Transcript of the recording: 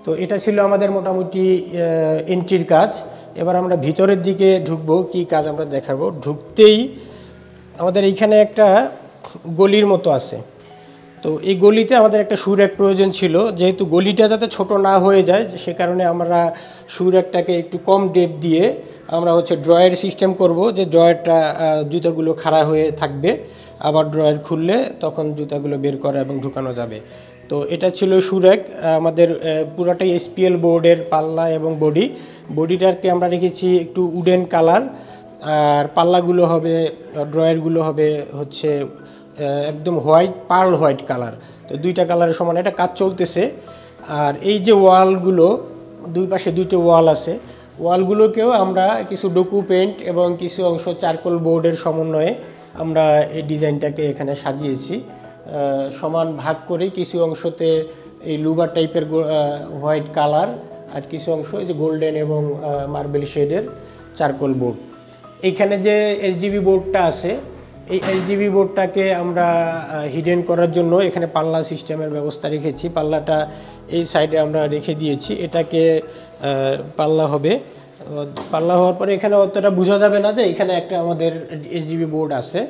তো এটা ছিল আমাদের মোটামুটি এন্ট্রির কাজ। এবার আমরা ভিতরের দিকে ঢুকবো, কি কাজ আমরা দেখাবো। ঢুকতেই আমাদের এইখানে একটা গলির মতো আছে। তো এই গলিতে আমাদের একটা শু র্যাক প্রয়োজন ছিল, যেহেতু গলিটা যাতে ছোট না হয়ে যায় সে কারণে আমরা শু র্যাকটাকে একটু কম ডেপথ দিয়ে আমরা ড্রয়ার সিস্টেম করব, যে ড্রয়ারটা জুতাগুলো খাড়া হয়ে থাকবে, আবার ড্রয়ার খুললে তখন জুতাগুলো বের করা এবং ঢুকানো যাবে। তো এটা ছিল শু র্যাক। আমাদের পুরাটাই এসপিএল বোর্ডের পাল্লা এবং বডিটাকে আমরা রেখেছি একটু উডেন কালার, আর পাল্লাগুলো হবে, ড্রয়ারগুলো হবে একদম হোয়াইট, পার্ল হোয়াইট কালার। তো দুইটা কালারের সমান এটা কাজ চলতেছে। আর এই যে ওয়ালগুলো, দুই পাশে দুইটা ওয়াল আছে, ওয়ালগুলোকেও আমরা কিছু ডোকু পেইন্ট এবং কিছু অংশ চারকোল বোর্ডের সমন্বয়ে আমরা এই ডিজাইনটাকে এখানে সাজিয়েছি। সমান ভাগ করে কিছু অংশতে এই লুবার টাইপের হোয়াইট কালার, আর কিছু অংশ এই যে গোল্ডেন এবং মার্বেল শেডের চারকোল বোর্ড। এইখানে যে এইচডিবি বোর্ডটা আছে, এই এইচডিবি বোর্ডটাকে আমরা হিডেন করার জন্য এখানে পাল্লা সিস্টেমের ব্যবস্থা রেখেছি। পাল্লাটা এই সাইডে আমরা রেখে দিয়েছি, এটাকে পাল্লা হবে। পাল্লা হওয়ার পরে এখানে অতটা বোঝা যাবে না যে এখানে একটা আমাদের এইচডিবি বোর্ড আছে।